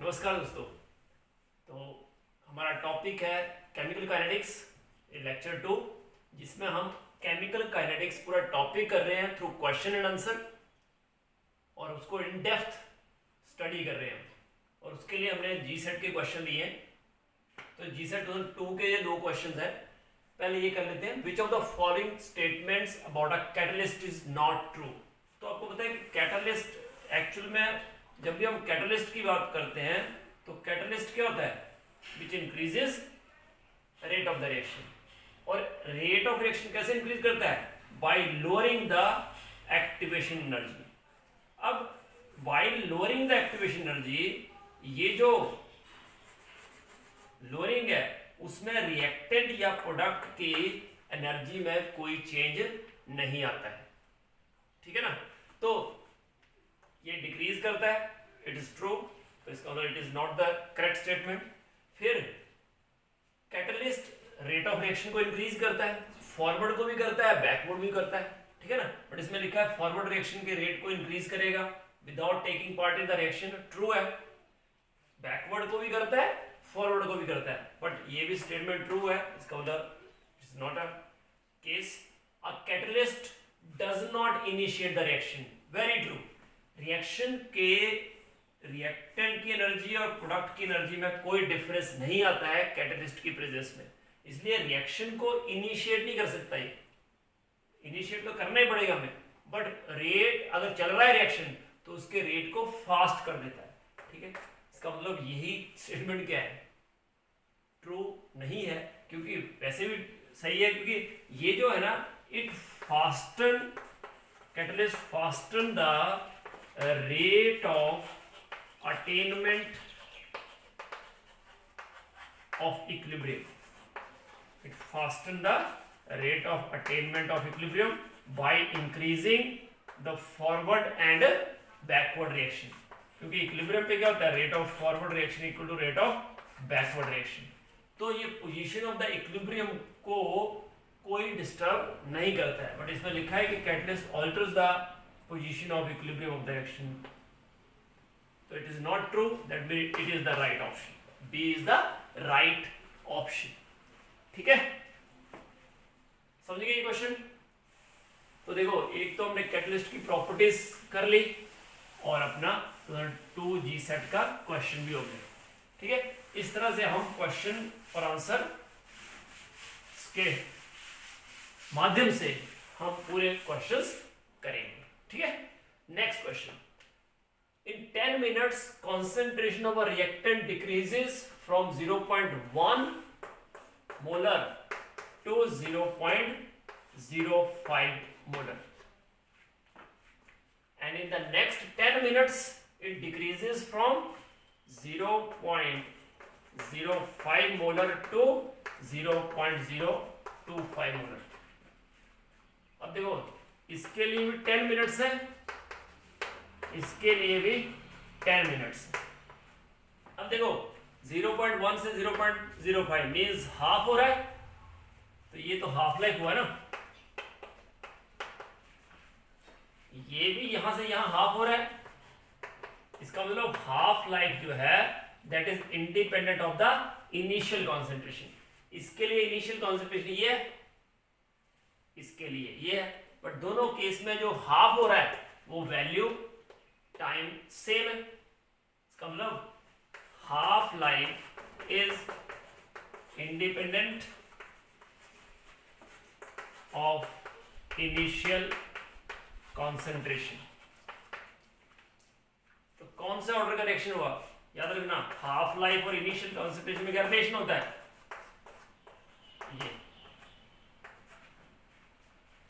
नमस्कार दोस्तों। तो हमारा टॉपिक है केमिकल काइनेटिक्स लेक्चर 2, जिसमें हम केमिकल काइनेटिक्स पूरा टॉपिक कर रहे हैं थ्रू क्वेश्चन एंड आंसर, और उसको इन डेप्थ स्टडी कर रहे हैं। और उसके लिए हमने जी सेट के क्वेश्चन लिए हैं। तो जी सेट 2002 के ये दो क्वेश्चन हैं। पहले ये कर लेते हैं, which of the following statements about a catalyst is not true. तो आपको पता है कि कैटलिस्ट एक्चुअल में, जब भी हम कैटलिस्ट की बात करते हैं तो कैटलिस्ट क्या होता है, which increases rate of the reaction. और रेट ऑफ रिएक्शन कैसे इंक्रीज करता है, by lowering the activation energy. अब by lowering the activation energy, ये जो लोअरिंग है उसमें रिएक्टेंट या प्रोडक्ट की एनर्जी में कोई चेंज नहीं आता है, ठीक है ना। तो ये डिक्रीज करता है, इट इज ट्रू। तो इसका मतलब it is not the correct statement. फिर कैटलिस्ट रेट ऑफ रिएक्शन को इंक्रीज करता है, फॉरवर्ड को भी करता है, बैकवर्ड भी करता है, ठीक है ना। बट इसमें लिखा है फॉरवर्ड रिएक्शन के रेट को इंक्रीज करेगा without taking part in the reaction, true है। बैकवर्ड को भी करता है, फॉरवर्ड को भी करता है, बट ये भी स्टेटमेंट ट्रू है। इसका मतलब it's not a case. A catalyst does not initiate the reaction, very true. Reaction के रिएक्टेंट की एनर्जी और प्रोडक्ट की एनर्जी में कोई डिफरेंस नहीं आता है कैटलिस्ट की प्रेजेंस में, इसलिए रिएक्शन को इनिशिएट नहीं कर सकता। ये इनिशिएट तो करना ही पड़ेगा हमें, बट रेट अगर चल रहा है रिएक्शन तो उसके रेट को फास्ट कर देता है, ठीक है। इसका मतलब यही स्टेटमेंट क्या है, ट्रू नहीं है। क्योंकि वैसे भी सही है, क्योंकि ये जो है ना, it fasten, catalyst fasten the rate of attainment of equilibrium. It fasten the rate of attainment of equilibrium by increasing the forward and backward reaction. क्योंकि इक्विलिब्रियम पे क्या होता है, rate of forward reaction equal to rate of backward reaction. तो ये position of the equilibrium को कोई disturb नहीं करता है, बट इसमें लिखा है कि catalyst alters the position of equilibrium of the reaction. So it is not true, that means it is the right option. B is the right option. ठीक है, समझ गए ये क्वेश्चन। तो देखो, एक तो हमने कैटलिस्ट की प्रॉपर्टीज कर ली और अपना 2 जी सेट का क्वेश्चन भी हो गया, ठीक है। इस तरह से हम क्वेश्चन और आंसर के माध्यम से हम पूरे क्वेश्चंस करेंगे, ठीक है। Next question, in 10 minutes concentration of a reactant decreases from 0.1 molar to 0.05 molar, and in the next 10 minutes it decreases from 0.05 molar to 0.025 molar। अब देखो, इसके लिए भी 10 मिनट्स है, इसके लिए भी 10 मिनट्स है। अब देखो, 0.1 से 0.05 मीन्स हाफ हो रहा है, तो ये तो हाफ लाइफ हुआ ना। ये भी यहां से यहां हाफ हो रहा है, इसका मतलब हाफ लाइफ जो है that is independent of the initial concentration. इसके लिए इनिशियल कॉन्सेंट्रेशन ये है, इसके लिए ये है, बट दोनों केस में जो हाफ हो रहा है वो वैल्यू टाइम सेम है। इसका मतलब half life is independent of initial concentration. तो कौन सा ऑर्डर का रिएक्शन हुआ, याद रखना, हाफ लाइफ और इनिशियल कॉन्सेंट्रेशन में क्या रिलेशन होता है, ये।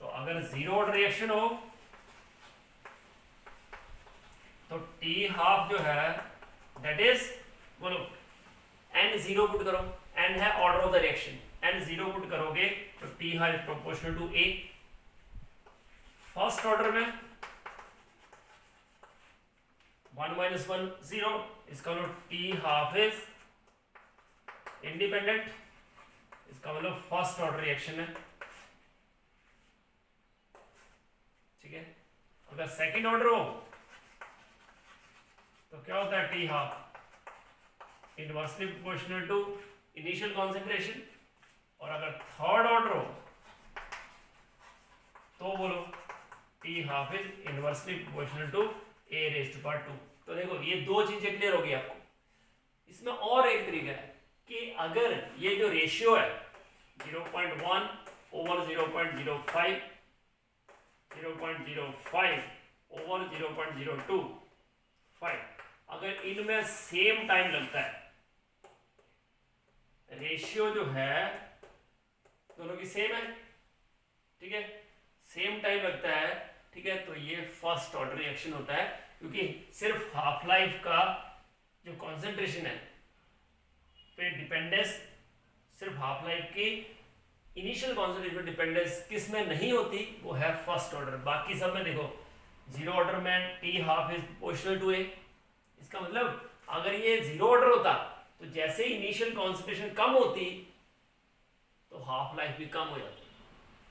तो अगर जीरो ऑर्डर रिएक्शन हो तो टी हाफ जो है दैट इज, बोलो एन जीरो पुट करो, एन है order of the reaction, N zero put करोगे तो T half is proportional to A. First order में 1 - 1 0, इसका मतलब टी हाफ इज इंडिपेंडेंट, इसका मतलब फर्स्ट ऑर्डर रिएक्शन है, ठीक है। अगर सेकंड ऑर्डर हो तो क्या होता है, T half inversely proportional to initial concentration, और अगर थर्ड ऑर्डर हो तो बोलो T half is inversely proportional to A raised power 2। तो देखो ये दो चीजें क्लियर होगी आपको। इसमें और एक तरीका है कि अगर ये जो रेशियो है 0.1 ओवर 0.05, 0.05 ओवर 0.025, अगर इनमें सेम टाइम लगता है, रेशियो जो है दोनों की सेम है, ठीक है, सेम टाइम लगता है, ठीक है, तो ये फर्स्ट ऑर्डर रिएक्शन होता है, क्योंकि सिर्फ हाफ लाइफ का जो कॉन्सेंट्रेशन है पे डिपेंडेंस, सिर्फ हाफ लाइफ की इनिशियल कॉन्सेंट्रेशन डिपेंडेंस किस में नहीं होती, वो है फर्स्ट ऑर्डर। बाकी सब में देखो जीरो ऑर्डर में t half is proportional to a. इसका मतलब अगर ये जीरो ऑर्डर होता तो जैसे ही इनिशियल कॉन्सेंट्रेशन कम होती तो हाफ लाइफ भी कम हो जाती।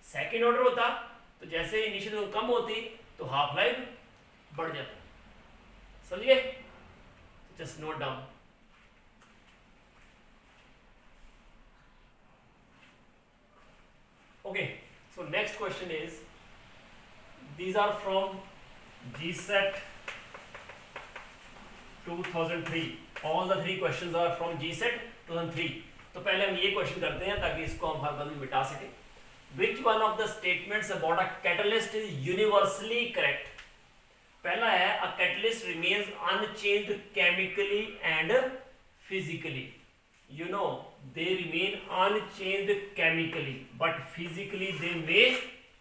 सेकेंड ऑर्डर होता तो जैसे ही इनिशियल कम होती तो हाफ लाइफ बढ़ जाती। समझिए? Just note down. Okay, so next question is, these are from GSET 2003. All the three questions are from GSET 2003. तो पहले हम ये क्वेश्चन करते हैं ताकि इसको हम हर में मिटा सके। Which one of the statements about a catalyst is universally correct? पहला है a catalyst remains unchanged chemically and physically. You know, they remain unchanged chemically, but physically they may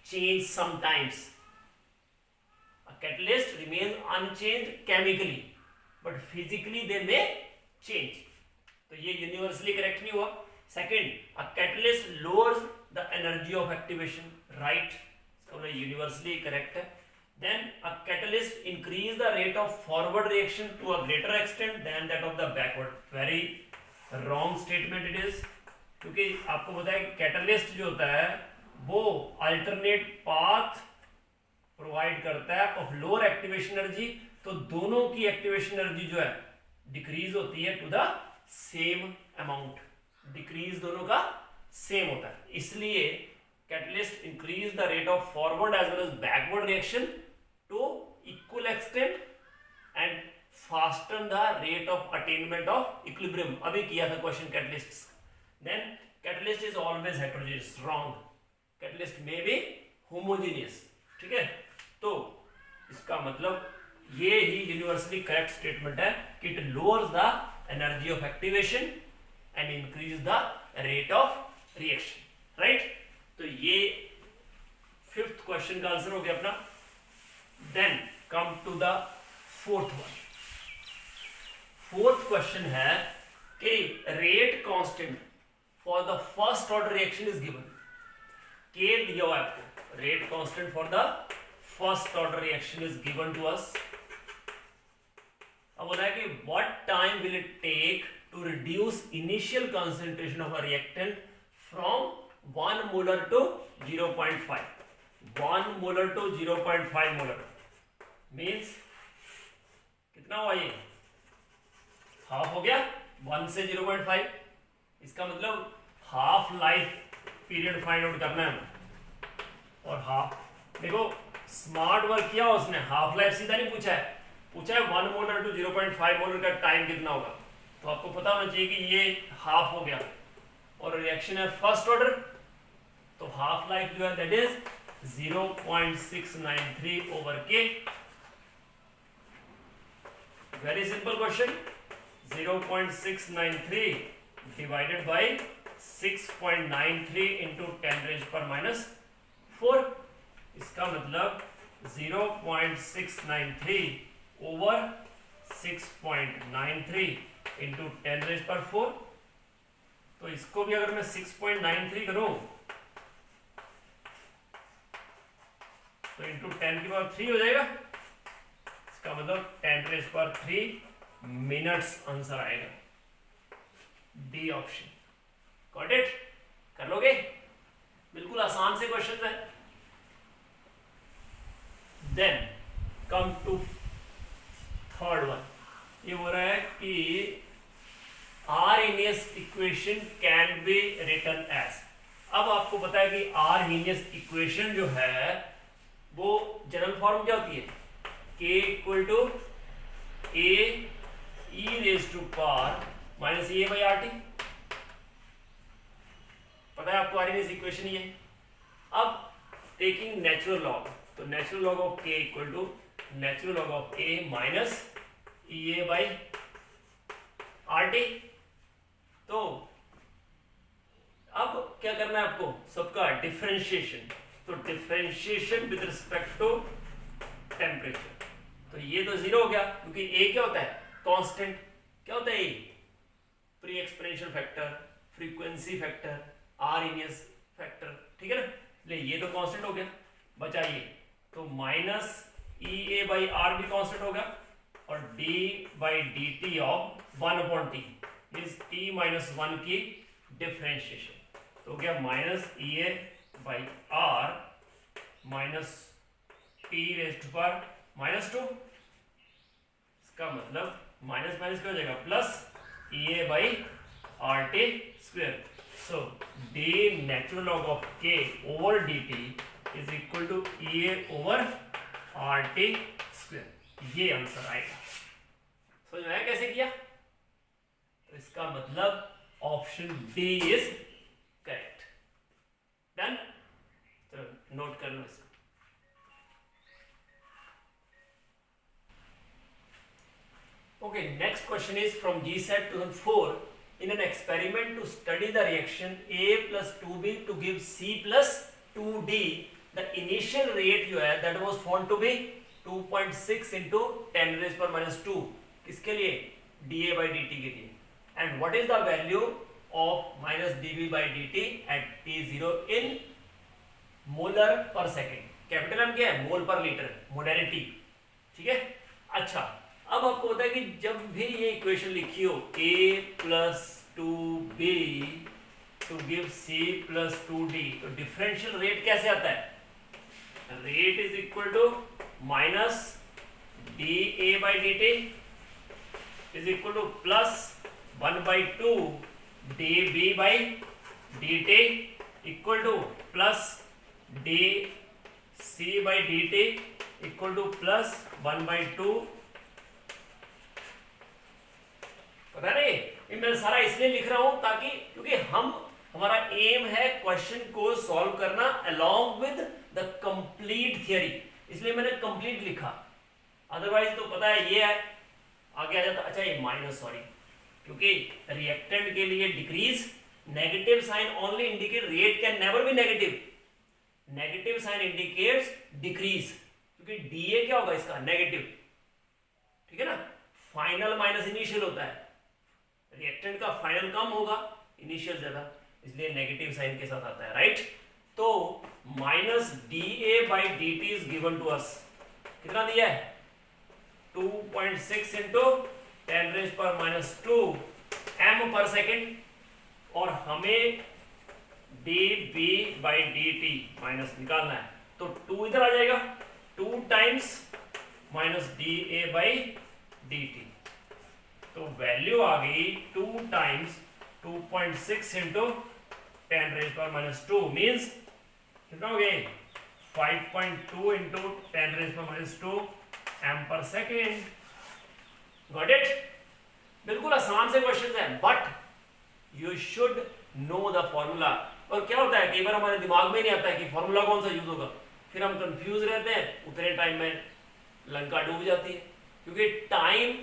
change sometimes. A catalyst remains unchanged chemically, but physically they may change. तो ये universally correct नहीं हुआ। Second, a catalyst lowers the energy of activation, right? इसका मतलब universally correct है। Then a catalyst increase the rate of forward reaction to a greater extent than that of the backward. Very wrong statement it is, क्योंकि आपको पता है catalyst जो होता है वो अल्टरनेट पाथ प्रोवाइड करता है ऑफ लोअर एक्टिवेशन एनर्जी, तो दोनों की एक्टिवेशन एनर्जी जो है डिक्रीज होती है to the same amount, decrease दोनों का सेम होता है। इसलिए catalyst increase the rate of forward as well as backward reaction to equal extent and fasten the rate of attainment of equilibrium। अभी किया था question catalysts. then catalyst is always heterogeneous, wrong, catalyst may be homogeneous, ठीक है। तो इसका मतलब ये ही universally correct statement है कि it lowers the energy of activation and increase the rate of reaction, right. तो ये फिफ्थ क्वेश्चन का आंसर हो गया अपना। Then come to the fourth one. Fourth question है कि rate constant for the first order reaction is given. के दिया हुआ आपको, rate constant for the first order reaction is given to us. अब बोला है कि what time will it take to reduce initial concentration of a reactant from 1 molar to 0.5, 1 molar to 0.5 molar means कितना हुआ ये, हाफ हो गया 1 से 0.5। इसका मतलब half life period find out करना है। और हाफ देखो स्मार्ट वर्क किया उसने, हाफ लाइफ सीधा नहीं पूछा है, पूछा है 1 मोलर टू 0.5 मोलर का टाइम कितना होगा। तो आपको पता होना चाहिए कि ये हाफ हो गया और रिएक्शन है फर्स्ट ऑर्डर, तो हाफ लाइफ जो है दैट इज 0.693 ओवर के। Very simple question, 0.693 divided by 6.93 into 10 raised per minus 4। इसका मतलब 0.693 over 6.93 into 10 raised per 4। तो इसको भी अगर मैं 6.93 करूं तो इंटू 10 की पावर 3 हो जाएगा। इसका मतलब 10 raised per 3 मिनट्स आंसर आएगा, डी ऑप्शन। Got it? कर लोगे? बिल्कुल आसान से क्वेश्चन है। Then come to third one. ये हो रहा है कि Arrhenius equation can be written as. अब आपको पता है कि आर्हेनियस इक्वेशन जो है वो जनरल फॉर्म क्या होती है, k equal to A E raise to power minus A by R T. पता है आपको आर्हेनियस इक्वेशन ये। अब टेकिंग नेचुरल लॉग, तो natural log of k equal to natural log of a minus E A by R T. तो अब क्या करना है आपको, सबका डिफरेंशिएशन। तो differentiation with respect to temperature. तो ये तो जीरो हो गया क्योंकि a क्या होता है, कांस्टेंट। क्या होता है a, pre exponential factor, frequency factor, Arrhenius factor, ठीक है ना। इसलिए ये तो कांस्टेंट हो गया, बचा ये। तो minus E A by R भी कांस्टेंट होगा और D by D T of 1/t means t minus 1 की डिफरेंशिएशन। तो हो गया minus E A by R minus T raise to power minus 2। इसका मतलब माइनस माइनस क्या हो जाएगा, plus E A by R T square. So D natural log of k over D T is equal to E A over are T square. ये answer आएगा। समझ में आया कैसे किया। तो इसका मतलब option D is correct. Done, चलो नोट कर लो इसको। Okay, next question is from GSET 2004. In an experiment to study the reaction A plus 2B to give C plus 2D, the initial rate जो है that was found to be 2.6 into 10 raised per minus 2. किसके लिए, dA by dt के लिए. And what is the value of minus dB by dt at t0 in molar per second. Capital M क्या है, मोल पर litre, molarity, ठीक है। अच्छा, अब आपको पता है कि जब भी ये इक्वेशन लिखी हो a plus 2b to give c plus 2d, तो डिफरेंशियल रेट कैसे आता है, rate is equal to minus dA by dt is equal to plus 1/2 dB by dt equal to plus dC by dt equal to plus 1/2। पता नहीं, ये मैं सारा इसलिए लिख रहा हूं ताकि, क्योंकि हमारा एम है क्वेश्चन को सॉल्व करना along with the complete theory, इसलिए मैंने कंप्लीट लिखा। अदरवाइज तो पता है ये है, आगे आ जाता। अच्छा, ये माइनस, सॉरी, क्योंकि रिएक्टेंट के लिए decrease, negative sign only indicate, rate can never be negative, negative sign indicates decrease, क्योंकि डीए क्या होगा इसका, नेगेटिव, ठीक है ना। फाइनल माइनस इनिशियल होता है, रिएक्टेंट का फाइनल कम होगा, इनिशियल ज्यादा, इसलिए नेगेटिव साइन के साथ आता है, राइट। तो minus D A by D T is given to us, कितना दिया है, 2.6 into 10 raise per minus 2 M per second, और हमें D B by D T minus निकालना है, तो 2 इधर आ जाएगा, 2 times minus D A by D T, तो वैल्यू आ गई 2 times 2.6 into 10 raise per minus 2 means कितना हो गया, 5.2 into 10 raise per minus 2 M per second. Got it. बिल्कुल आसान से क्वेश्चन है, but you should know the formula. और क्या होता है, कई बार हमारे दिमाग में नहीं आता है कि फॉर्मूला कौन सा यूज होगा, फिर हम कंफ्यूज रहते हैं, उतने टाइम में लंका डूब जाती है, क्योंकि time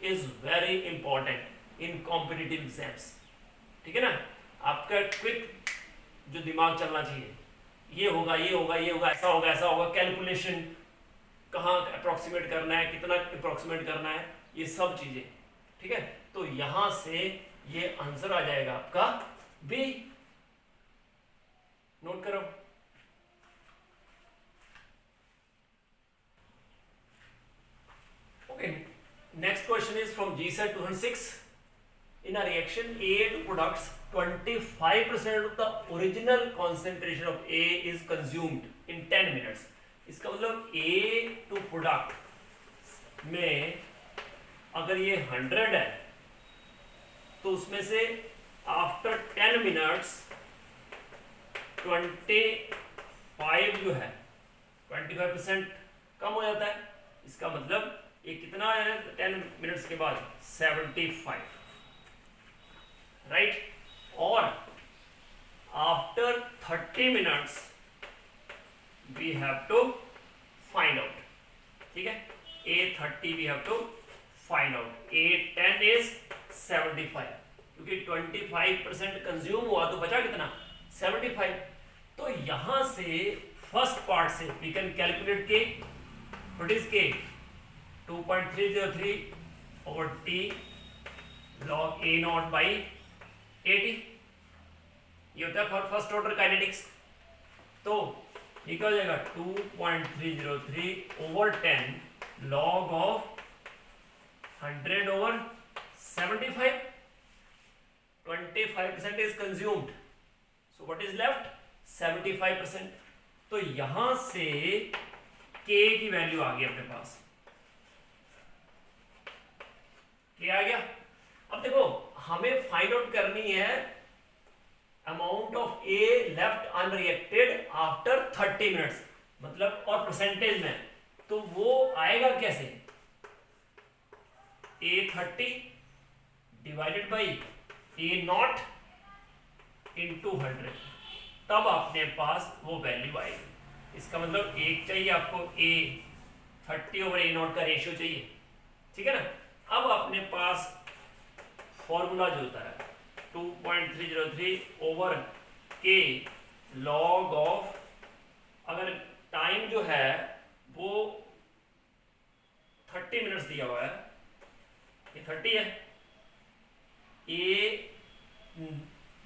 is very important in competitive exams, ठीक है ना। आपका क्विक जो दिमाग चलना चाहिए, ये होगा, ये होगा, ये होगा, ऐसा होगा, ऐसा होगा, कैलकुलेशन कहाँ अप्रोक्सीमेट करना है, कितना अप्रोक्सीमेट करना है, ये सब चीजें, ठीक है। तो यहां से ये आंसर आ जाएगा आपका बी। नोट करो। Okay, next question is from GSET 2006. In a reaction, A to products 25% of the original concentration of A is consumed in 10 minutes. इसका मतलब A to product में अगर ये 100 है तो उसमें से आफ्टर 10 मिनट्स 25 जो है 25% कम हो जाता है। इसका मतलब ये कितना है 10 मिनट्स के बाद 75, राइट। और after 30 minutes we have to find out, ठीक है। A30 we have to find out. A10 is 75, क्योंकि 25% कंज्यूम हुआ तो बचा कितना 75। तो यहां से फर्स्ट पार्ट से वी कैन कैलकुलेट के व्हाट इज के 2.303 over t log a not by 80, ये होता है फॉर फर्स्ट ऑर्डर काइनेटिक्स। तो ये क्या हो जाएगा 2.303 over 10 log of 100 over 75, 25% is consumed, so what is left 75%। तो यहां से k की वैल्यू आ गई अपने पास, k आ गया। अब देखो हमें फाइंड आउट करनी है amount of A left unreacted after 30 minutes, मतलब और परसेंटेज में, तो वो आएगा कैसे A30 divided by A0 into 100, तब अपने पास वो वैल्यू आएगी। इसका मतलब एक चाहिए आपको A30 और A0 का रेशियो चाहिए, ठीक है ना। अब अपने पास फॉर्मूला जो होता है 2.303 ओवर के लॉग ऑफ, अगर टाइम जो है वो 30 मिनट्स दिया हुआ है, ये 30 है,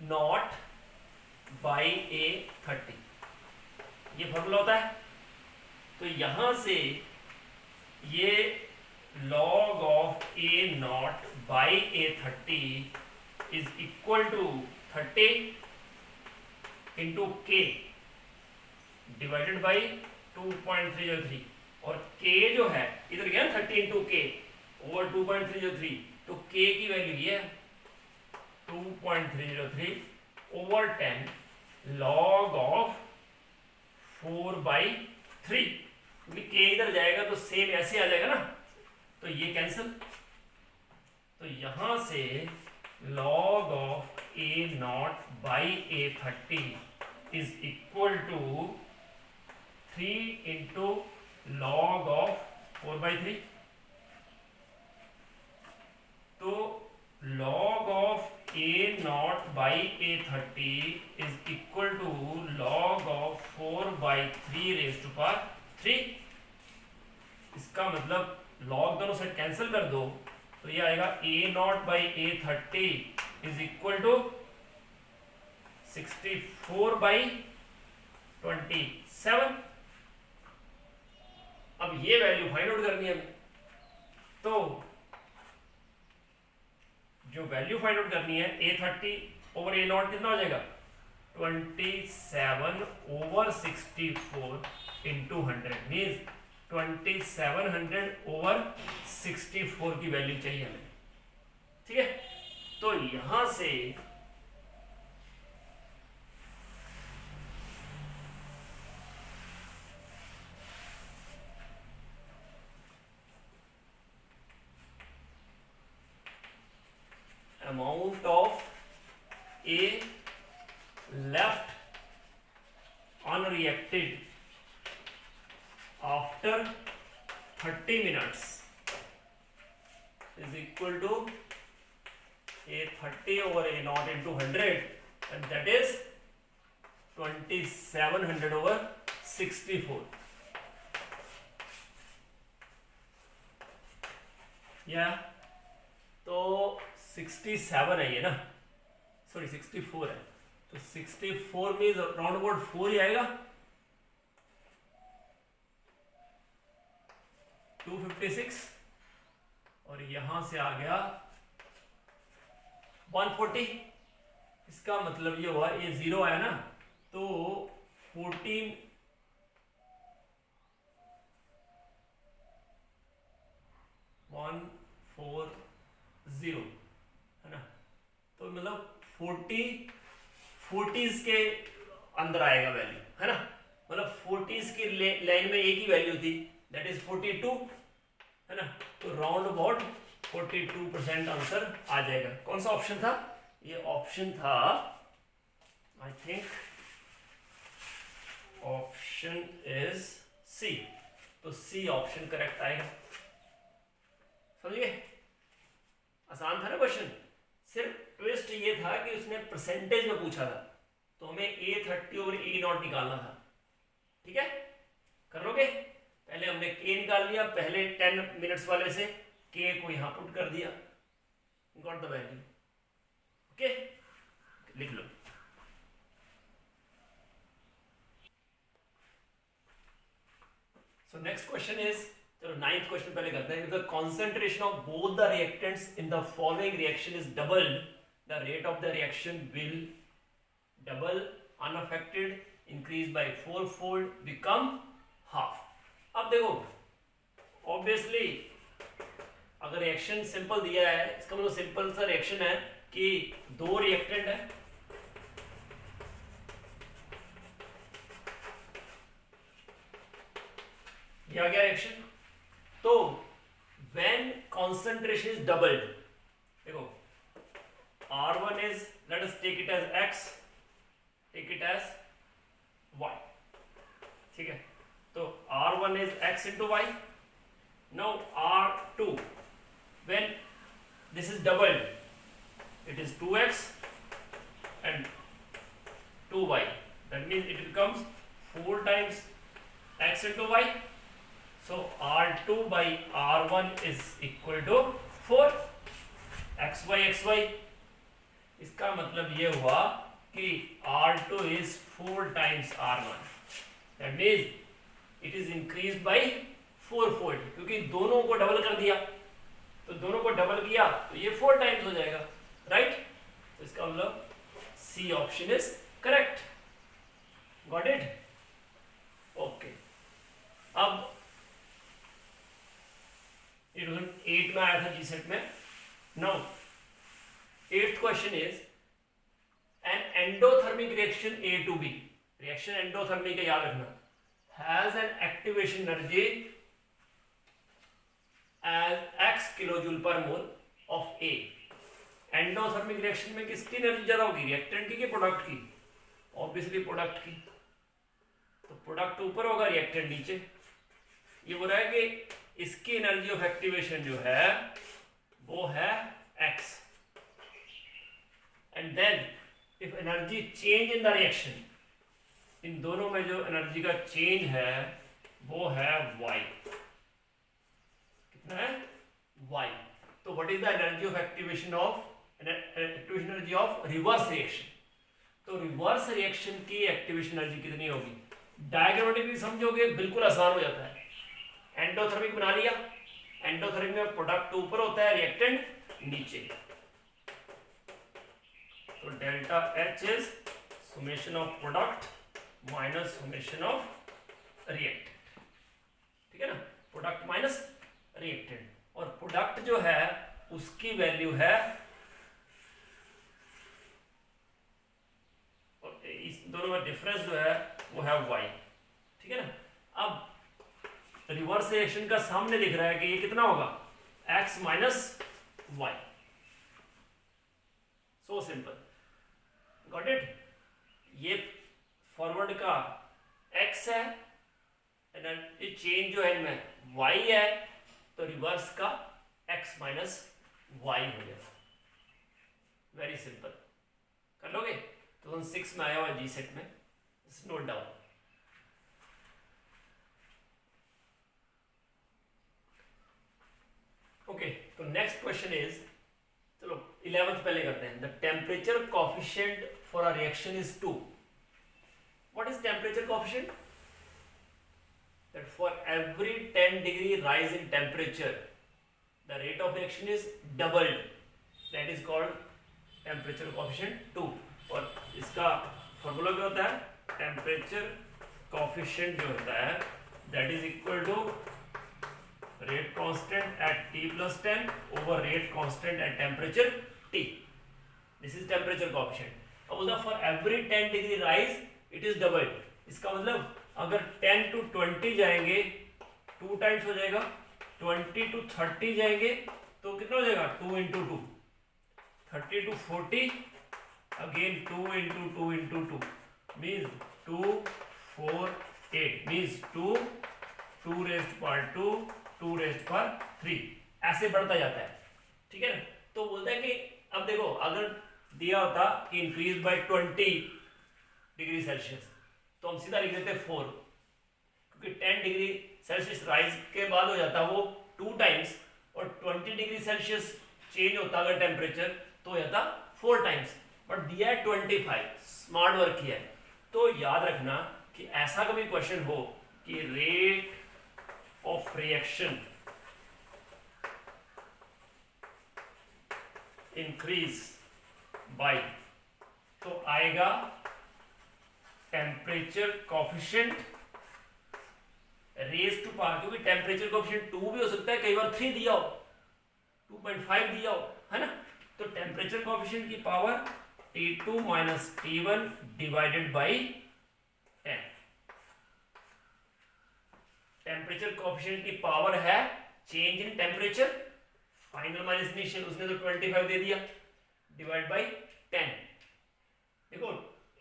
A0 बाई A30, ये फॉर्मूला होता है। तो यहां से ये log of A0 by A30 is equal to 30 into K divided by 2.303, और K जो है इधर गया 30 into K over 2.303, तो K की वैल्यू ये है 2.303 over 10 log of 4/3, क्योंकि K इधर जाएगा तो सेम ऐसे आ जाएगा ना, तो ये कैंसिल। तो यहां से log of A0 by A30 is equal to 3 into log of 4/3। तो log of A0 by A30 is equal to log of 4/3 raised to power 3। इसका मतलब log दोनों से कैंसिल कर दो, तो ये आएगा A0 by A30 is equal to 64/27। अब ये वैल्यू फाइंड आउट करनी है हमें, तो जो वैल्यू फाइंड आउट करनी है A30 ओवर A0 कितना हो जाएगा 27 over 64 into 100 मीन्स 2700 over 64 की वैल्यू चाहिए हमें, ठीक है। तो यहां से amount of A left unreacted after 30 minutes is equal to A30 over A0 into 100, and that is 2700 over 64। या तो 67 है ये ना, सॉरी 64 है, तो 64 में राउंड अबाउट 4 ही आएगा, 256, और यहां से आ गया 140। इसका मतलब ये हुआ ये 0 आया ना, तो 14 140 है ना, 40s के अंदर आएगा वैल्यू, है ना, मतलब 40s की लाइन में एक ही वैल्यू थी, दैट इज 42, है ना, तो राउंड अबाउट 42% आंसर आ जाएगा। कौन सा ऑप्शन था? ये ऑप्शन था I think option is C, तो सी ऑप्शन करेक्ट आएगा। समझिए, आसान था ना क्वेश्चन, सिर्फ ट्विस्ट ये था कि उसने परसेंटेज में पूछा था, तो हमें A30 ओवर A0 निकालना था। ठीक है, कर लोगे? पहले हमने K निकाल लिया, पहले 10 मिनट्स वाले से K को यहां पुट कर दिया, गॉट द वैल्यू। ओके, लिख लो। सो नेक्स्ट क्वेश्चन इज, चलो 9th क्वेश्चन पहले करते हैं। The concentration of both the reactants in the following reaction is doubled, the rate of the reaction will double, unaffected, increase by 4-fold, become half. अब देखो, obviously अगर reaction simple दिया है, इसका मतलब सिंपल सा रिएक्शन है कि दो रिएक्टेंट है, ये आ गया रिएक्शन। तो व्हेन कॉन्सेंट्रेशन इज डबल्ड, देखो R1 is, let us take it as X, take it as Y, ठीक है, तो R1 is X into Y. Now R2, when this is doubled, it is 2X and 2Y. That means it becomes 4 times X into Y. So R2 by R1 is equal to 4 XY XY. इसका मतलब ये हुआ कि R2 is 4 times R1. That means it is increased by 4-fold, क्योंकि दोनों को double कर दिया, तो दोनों को डबल किया तो ये 4 टाइम्स हो जाएगा, राइट? तो इसका मतलब C option is correct. Got it? Okay, अब 2008 में आया था जीसेट में। Now 8th question is an endothermic reaction A to B, reaction endothermic का याद रखना, has an activation energy as x kilojoule per mole of A। Endothermic reaction में किसकी एनर्जी ज्यादा होगी, रिएक्टेंट की कि प्रोडक्ट की? ऑब्वियसली प्रोडक्ट की, तो प्रोडक्ट ऊपर होगा, रिएक्टेंट नीचे। ये बोल रहा है कि इसकी एनर्जी ऑफ एक्टिवेशन जो है वो है x, and then if energy change in the reaction, इन दोनों में जो एनर्जी का चेंज है वो है y। कितना है? y। तो what is the energy of activation of activation energy of reverse reaction? तो रिवर्स रिएक्शन की एक्टिवेशन एनर्जी कितनी होगी? डायग्रामेटिकली समझोगे बिल्कुल आसान हो जाता है। एंडोथर्मिक बना लिया, एंडोथर्मिक में प्रोडक्ट ऊपर होता है, रिएक्टेंट नीचे, तो delta H is summation of product minus summation of reactant. ठीक है ना, प्रोडक्ट माइनस रिएक्टेंट, और प्रोडक्ट जो है उसकी वैल्यू है, और इस दोनों में डिफरेंस जो है वो है y। ठीक है ना, अब रिवर्स रिएक्शन का सामने दिख रहा है कि ये कितना होगा, x minus y। So simple, got it? ये फॉरवर्ड का x है, एनर्जी चेंज जो है इनमें y है, तो रिवर्स का x माइनस y हो गया। वेरी सिंपल, कर लोगे? 2006 में आया हुआ जी सेट में, नोट डाउन। ओके, तो नेक्स्ट क्वेश्चन इज, चलो 11th पहले करते हैं। The temperature coefficient for a reaction is 2। What is temperature coefficient? That for every 10 degree rise in temperature the rate of reaction is doubled, that is called temperature coefficient 2। और इसका formula क्या होता है? Temperature coefficient जो होता है that is equal to rate constant at T plus 10 over rate constant at temperature T। This is temperature coefficient. अब बोलता for every 10 degree rise it is double. इसका मतलब अगर 10 to 20 जाएंगे 2 टाइम्स हो जाएगा, 20 to 30 जाएंगे तो कितना हो जाएगा 2 into 2, 30 to 40 again 2 into 2 into 2 means 2 4 8 means 2 raised power 2 2 raised power 3 ऐसे बढ़ता जाता है. ठीक है ना. तो बोलता है कि अब देखो अगर दिया होता कि इंक्रीज बाय 20 डिग्री सेल्सियस तो हम सीधा लिख देते 4, क्योंकि 10 डिग्री सेल्सियस राइज के बाद हो जाता वो 2 टाइम्स और 20 डिग्री सेल्सियस चेंज होता अगर टेम्परेचर तो हो जाता 4 टाइम्स. बट दिया है 25, स्मार्ट वर्क किया है. तो याद रखना कि ऐसा कभी क्वेश्चन हो कि rate of reaction increase by, तो आएगा temperature coefficient raise to power, क्योंकि टेम्परेचर कोएफिशिएंट 2 भी हो सकता है, कई बार 3 दिया हो, 2.5 दिया हो, है ना. तो टेम्परेचर कोएफिशिएंट की power T2 minus T1 divided by 10. Temperature coefficient की पावर है change in temperature, final minus initial, उसने तो 25 दे दिया, डिवाइड बाई 10. देखो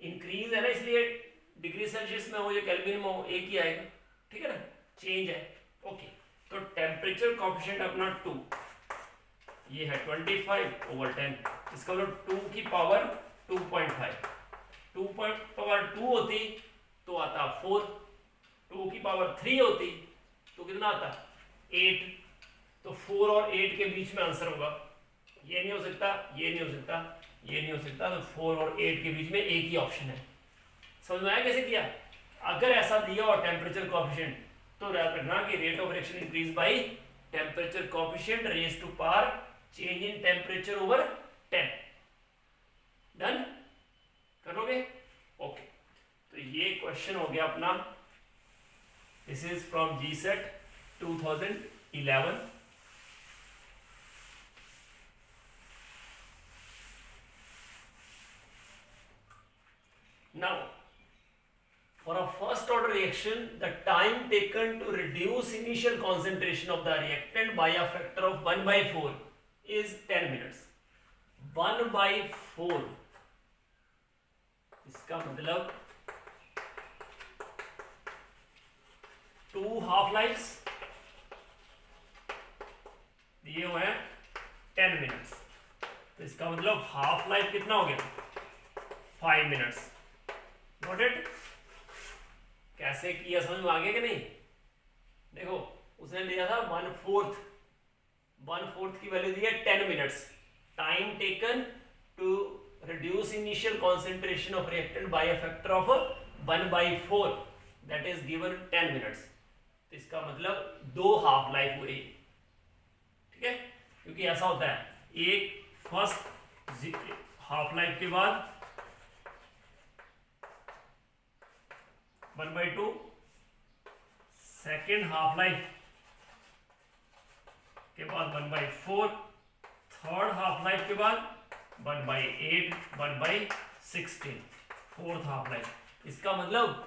इंक्रीज है ना, इसलिए डिग्री सेल्सियस में हो या केल्विन में हो एक ही आएगा. ठीक है ना, चेंज है. ओके, तो टेम्परेचर कोएफिशिएंट अपना 2, ये है 25/10. इसका मतलब 2 की पावर 2.5, 2 पावर 2 होती तो आता 4, 2 की पावर 3 होती तो कितना आता 8. तो 4 और 8 के बीच में आंसर होगा. ये नहीं हो सकता, ये नहीं हो सकता, ये नहीं हो सकता, तो 4 और 8 के बीच में एक ही ऑप्शन है. समझ में आया कैसे किया. अगर ऐसा दिया और टेम्परेचर कोएफिशिएंट तो याद रखना कि rate of reaction increase by temperature coefficient raise to power change in temperature over 10. Done कर लोगे. ओके, तो ये क्वेश्चन हो गया अपना. This is from GSET 2011. Now, for a first order reaction, the time taken to reduce initial concentration of the reactant by a factor of 1/4 is 10 minutes. 1/4 इसका मतलब 2 half lives दिए हुए हैं 10 मिनट्स. तो इसका मतलब हाफ लाइफ कितना हो गया 5 मिनट्स. Note it. कैसे किया समझ में आ गया कि नहीं. देखो उसने लिया था 1/4 की वैल्यू दी है 10 minutes. Time taken to reduce initial concentration of reactant by a factor of 1/4 that is given 10 minutes. तो इसका मतलब 2 हाफ लाइफ हुई. ठीक है, क्योंकि ऐसा होता है एक फर्स्ट हाफ लाइफ के बाद 1/2, सेकेंड हाफ लाइफ के बाद 1/4, थर्ड हाफ लाइफ के बाद 1/8, 1/16, फोर्थ हाफ लाइफ. इसका मतलब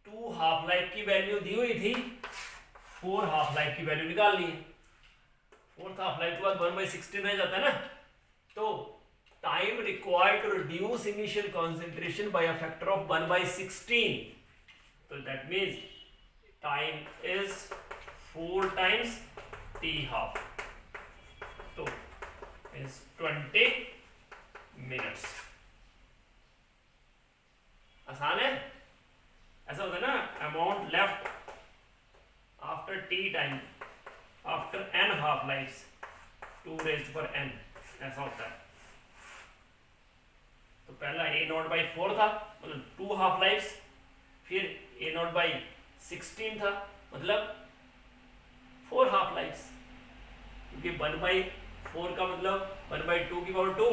2 हाफ लाइफ की वैल्यू दी हुई थी, 4 हाफ लाइफ की वैल्यू निकाल ली. फोर्थ हाफ लाइफ के बाद 1/16 रह जाता है ना. तो time required to reduce initial concentration by a factor of 1/16. तो that means time is 4 times T half. तो is 20 minutes. आसान है. ऐसा होता है ना, amount left after T time after n half lifes 2 raised पर n, ऐसा होता है. तो पहला A0/4 था, मतलब 2 हाफ लाइफ्स. फिर A0/16 था, मतलब 4 हाफ लाइफ्स. क्योंकि 1/4 का मतलब 1/2 की पावर 2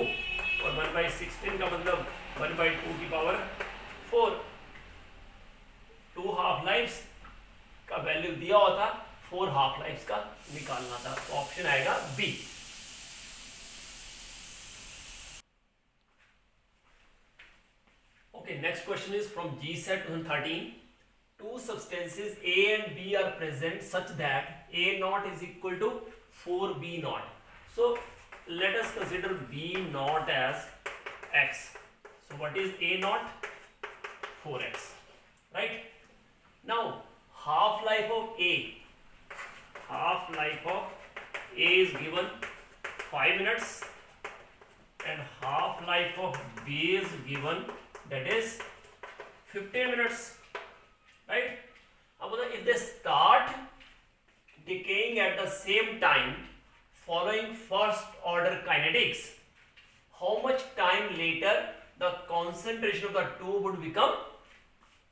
और 1/16 का मतलब 1/2 की पावर 4. 2 हाफ लाइफ्स का वैल्यू दिया हुआ था, 4 हाफ लाइफ्स का निकालना था. तो ऑप्शन आएगा B. next question is from GSET 2013. Two substances A and B are present such that A naught is equal to 4B naught. So let us consider B naught as X. So what is A naught? 4X, right? Now half-life of A is given 5 minutes and half-life of B is given, that is 15 minutes, right? Now if they start decaying at the same time following first order kinetics, how much time later the concentration of the two would become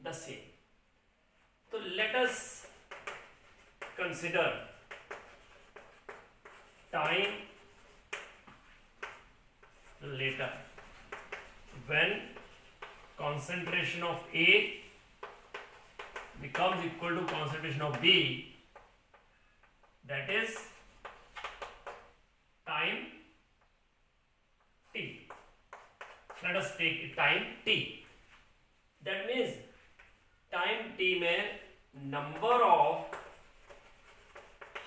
the same? So let us consider time later when concentration of A becomes equal to concentration of B, that is time t. Let us take time t. That means time t में number of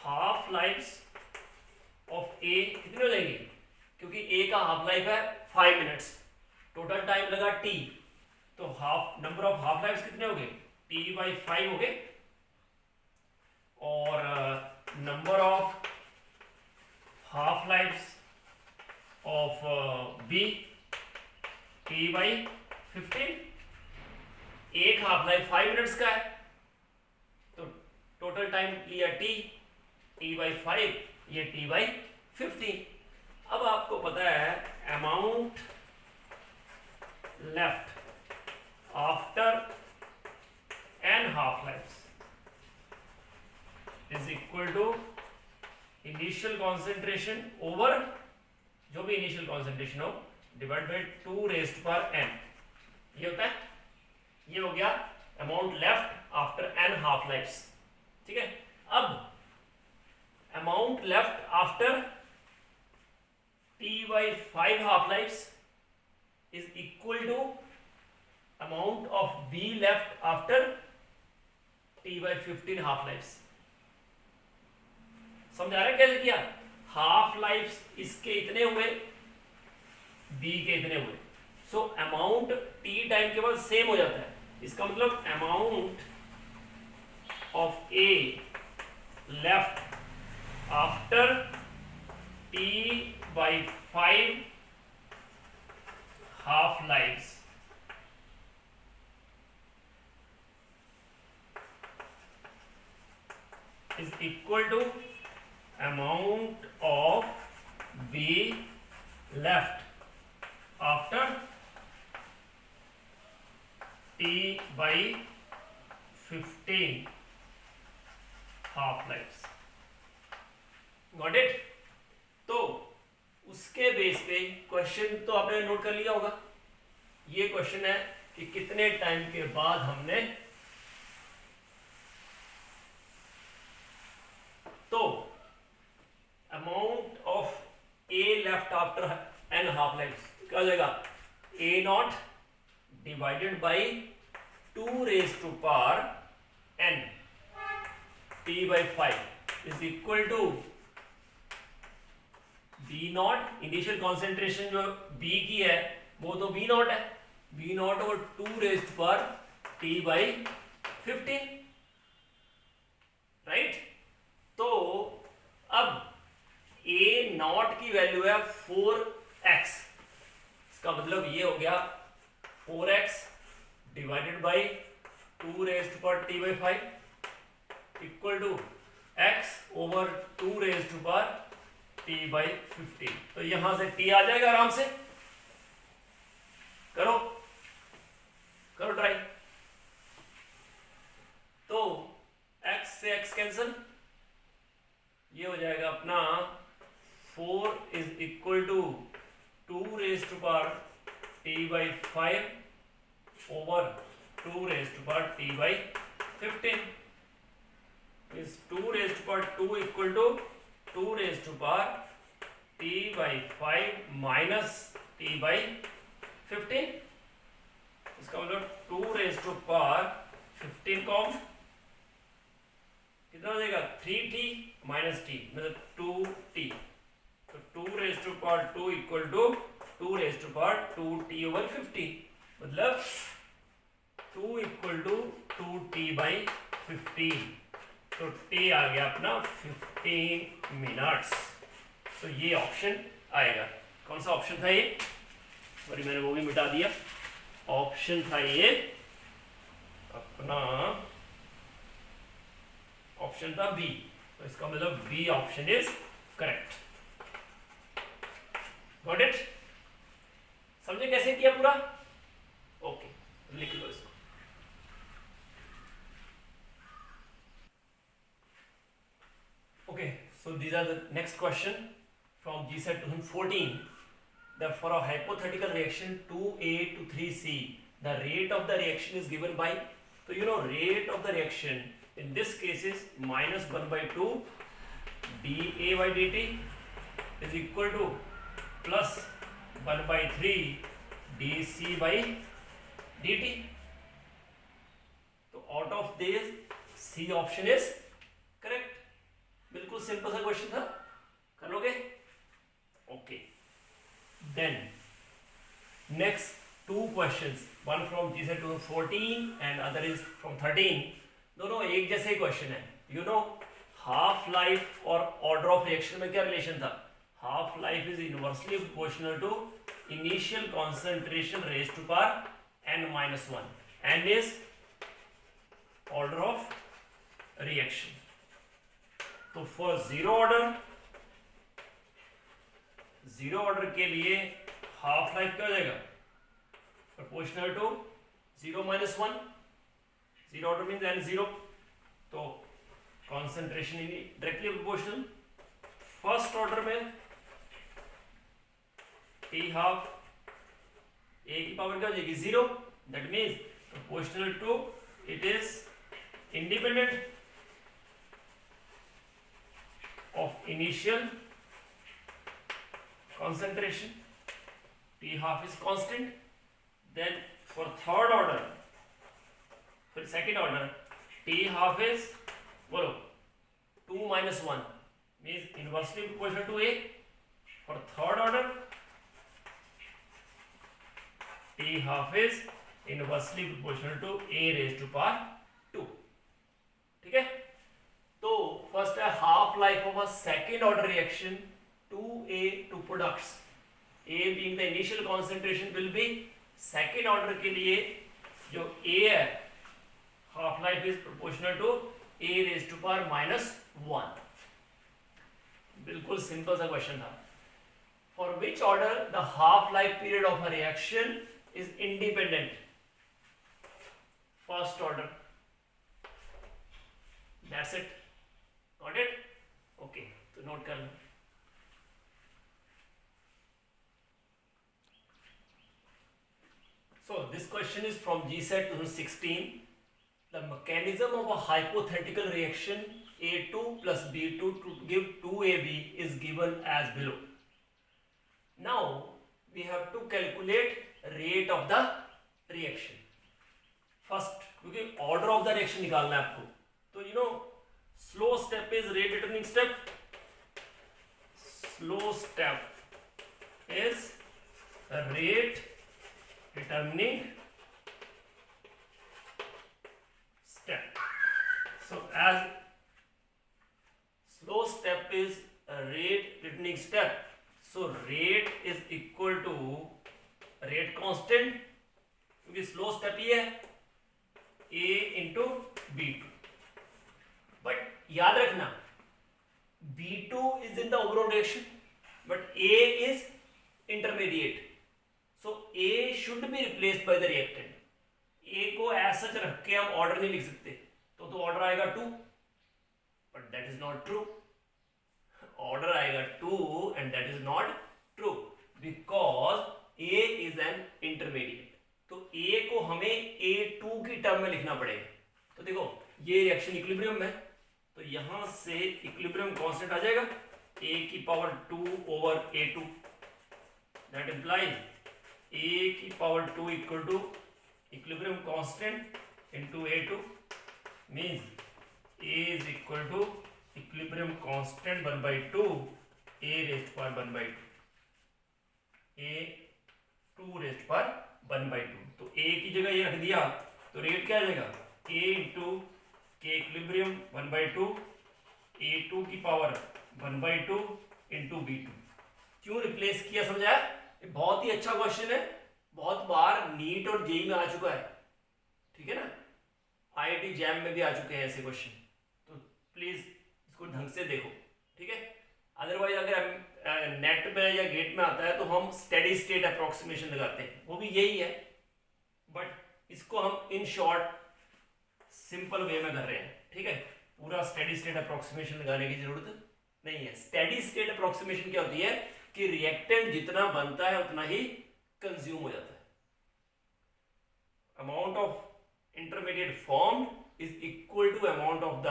half lives of A कितने हो जाएंगे? क्योंकि A का half life है 5 minutes, total time लगा t, तो number of half life कितने हो गए? t/5 हो गए, और number of half life of B t/15. एक हाफ लाइफ 5 मिनट्स का है, तो टोटल टाइम लिया t/5, ये t/15. अब आपको पता है amount left after n half lifes is equal to initial concentration over जो भी इनिशियल कॉन्सेंट्रेशन हो डिवाइड बाई 2n. ये होता है, ये हो गया amount left after n half lifes. ठीक है, अब amount left after t/5 half lives is equal to amount of B left after t/15 half lives. समझा रहे कैसे किया? हाफ लाइफ्स इसके इतने हुए, B के इतने हुए, सो अमाउंट t टाइम के बाद सेम हो जाता है. इसका मतलब amount of A left after t/5 half lives is equal to amount of B left after t/15 half lives. Got it? तो उसके बेस पे क्वेश्चन तो आपने नोट कर लिया होगा. ये क्वेश्चन है कि कितने टाइम के बाद हमने, तो amount of A left after n half lifes क्या हो जाएगा? A naught divided by 2 n t/5 is equal to B naught. Initial concentration जो B की है वो तो B नॉट है, B नॉट और 2t/15, राइट? तो अब A नॉट की वैल्यू है 4x. इसका मतलब ये हो गया 4x divided by 2t/5 equal to x over 2t/15. तो यहां से t आ जाएगा आराम से. करो ट्राई. तो x से x कैंसल, ये हो जाएगा अपना 4 is equal to 2t/5 over 2t/15 is 2 equal to 2t/5 minus t/15. इसका मतलब 2 रेज टू पावर 15 कॉम कितना हो जाएगा 3t माइनस टी मतलब 2t। तो 2 raise to power 2 equal to 2 raise to power 2t over 50 मतलब 2 इक्वल टू 2t बाई 15। तो t आ गया अपना 15 मिनट्स। तो ये ऑप्शन आएगा। कौन सा ऑप्शन था ये? सॉरी मैंने वो भी मिटा दिया। ऑप्शन था ये अपना, ऑप्शन था बी। तो इसका मतलब B option is correct. Got it? समझे कैसे किया पूरा? ओके, लिख लो इसको। Okay, so these are the next question from GSET 2014. That for a hypothetical reaction 2A to 3C, the rate of the reaction is given by, so you know rate of the reaction in this case is minus 1 by 2 dA by dt is equal to plus 1 by 3 dC by dt. So out of this C option is correct. बिल्कुल simple सा question था, कर लोगे? Okay, then next 2 questions, one from GSET 2014 and other is from 13। दोनों एक जैसे ही question है। यू नो हाफ लाइफ और ऑर्डर ऑफ रिएक्शन में क्या रिलेशन था? Half life is inversely proportional to initial concentration raise to power n-1 and is order of reaction. तो फॉर जीरो ऑर्डर के लिए हाफ लाइफ क्या हो जाएगा? Proportional to 0-1। Zero order means n0, तो concentration directly proportional. First order में t half a की power क्या हो जाएगी? 0। That means proportional to it is independent of initial concentration. T half is constant. Then for third order, for second order, T half is बोलो 2-1 means inversely proportional to A. For third order, T half is inversely proportional to A raised to power 2. ठीक है? तो first है half life of a second order reaction 2A to products. A being the initial concentration will be, second order के लिए जो A है half life is proportional to A raise to power -1। बिल्कुल simple सा question था। For which order the half life period of a reaction is independent? First order. That's it. Got it? Okay, तो note कर लो। So this question is from GSET 2016. The mechanism of a hypothetical reaction A2 plus B2 to give 2AB is given as below. Now we have to calculate rate of the reaction. First, क्योंकि order of the reaction निकालना है आपको, तो you know slow step is rate determining step. Slow step is rate determining step. So as slow step is a rate determining step, so rate is equal to rate constant, क्योंकि slow step ये है A into B2। But याद रखना B2 is in the overall reaction but A is intermediate, so A should be replaced by the reactant. A को ऐसा रख के हम ऑर्डर नहीं लिख सकते, तो ऑर्डर आएगा 2, but that is not true. Order आएगा 2 and that is not true because A is an intermediate. तो A को हमें A2 की टर्म में लिखना पड़ेगा। तो देखो ये रिएक्शन इक्विलिब्रियम में, तो यहां से इक्विलिब्रियम कांस्टेंट आ जाएगा A की power 2 over A2। That implies A की power 2 equal to equilibrium constant into A2 means A is equal to equilibrium constant 1 by 2 A raised to power 1 by 2 A 2 raised to power 1 by 2। तो A की जगह ये रख दिया तो rate क्या आ जाएगा A इंटू के इक्विलिब्रियम 1 by 2 A2 की पावर 1 by 2 इंटू B2। क्यों रिप्लेस किया समझाया? ये बहुत ही अच्छा क्वेश्चन है, बहुत बार नीट और जेई में आ चुका है, ठीक है ना, IIT जैम में भी आ चुके हैं ऐसे क्वेश्चन, तो प्लीज इसको ढंग से देखो, ठीक है। अदरवाइज अगर नेट में या गेट में आता है तो हम स्टेडी स्टेट अप्रोक्सीमेशन लगाते हैं, वो भी यही है, बट इसको हम इन शॉर्ट सिंपल वे में कर रहे हैं, ठीक है। पूरा स्टेडी स्टेट अप्रोक्सीमेशन लगाने की जरूरत नहीं है। स्टेडी स्टेट अप्रोक्सीमेशन क्या होती है कि रिएक्टेंट जितना बनता है उतना ही कंज्यूम हो जाता है। Amount of intermediate formed is equal to amount of the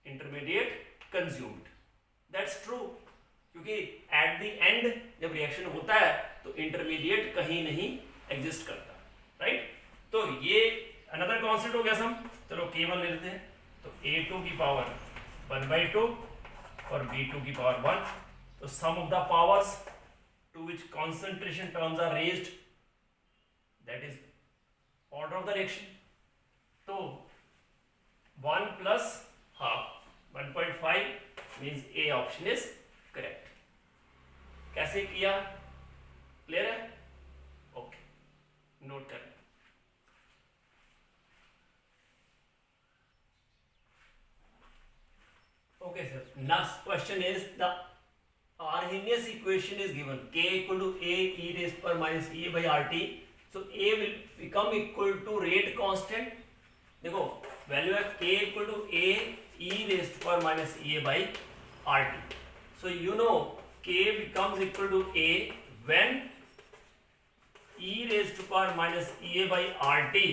intermediate consumed. That's true, क्योंकि एट द एंड जब रिएक्शन होता है तो इंटरमीडिएट कहीं नहीं एग्जिस्ट करता, राइट। तो ये अनदर कॉन्सेप्ट हो गया सम। चलो K1 ले लेते हैं, तो A2 की पावर 1 by 2 और B2 की पावर 1, तो sum of the powers to which concentration terms are raised, that is order of the reaction। तो 1 plus half 1.5 means A option is correct। कैसे किया, क्लियर है? ओके, नोट कर। Okay sir, next question is the Arrhenius equation is given K equal to A e raised to power minus E by RT, so A will become equal to rate constant। देखो value है K equal to A e raised to power minus E by RT, so you know K becomes equal to A when E raised to power minus E by RT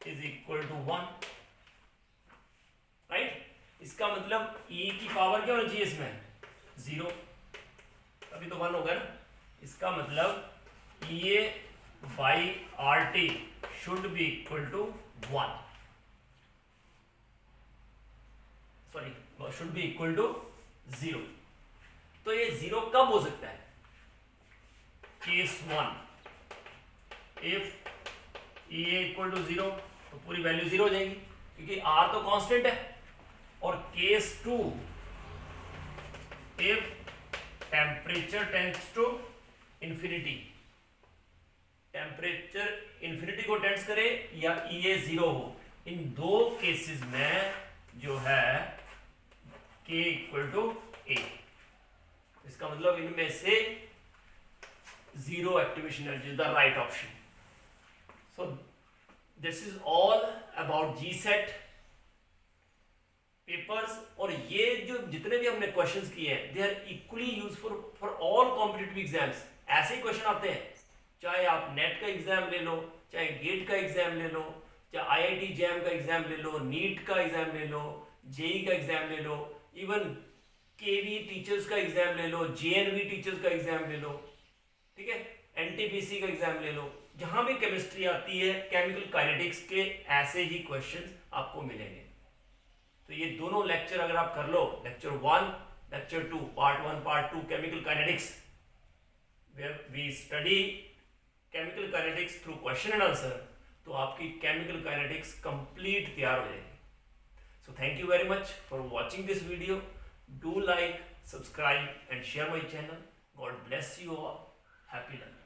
is equal to 1, right। इसका मतलब E की power क्या होना चाहिए इसमें 0, अभी तो 1 होगा ना। इसका मतलब EA by RT should be equal to 1, sorry should be equal to 0। तो ये 0 कब हो सकता है? Case 1, if EA equal to 0 तो पूरी वैल्यू 0 हो जाएगी क्योंकि R तो कांस्टेंट है। और case 2, if temperature tends to infinity, temperature infinity को टेंड्स करे या EA 0 हो, इन दो केसेस में जो है K इक्वल टू A। इसका मतलब इनमें से 0 activation energy is the right option. So this is all about GSET papers. और ये जो जितने भी हमने क्वेश्चंस किए हैं they are equally useful for all competitive exams. ऐसे ही क्वेश्चन आते हैं, चाहे आप नेट का एग्जाम ले लो, चाहे गेट का एग्जाम ले लो, चाहे IIT जैम का एग्जाम ले लो, नीट का एग्जाम ले लो, जेई का एग्जाम ले लो, इवन KV टीचर्स का एग्जाम ले लो, JNV टीचर्स का एग्जाम ले लो, ठीक है, NTPC का एग्जाम ले लो। जहां भी केमिस्ट्री आती है, केमिकल काइनेटिक्स के ऐसे ही क्वेश्चंस आपको मिलेंगे। तो ये दोनों लेक्चर अगर आप कर लो, lecture 1, lecture 2, part 1 part 2 chemical kinetics, where we study chemical kinetics through question and answer, तो आपकी केमिकल काइनेटिक्स कंप्लीट तैयार हो जाएगी। So thank you very much for watching this video. Do like, subscribe and share my channel. God bless you all. Happy learning.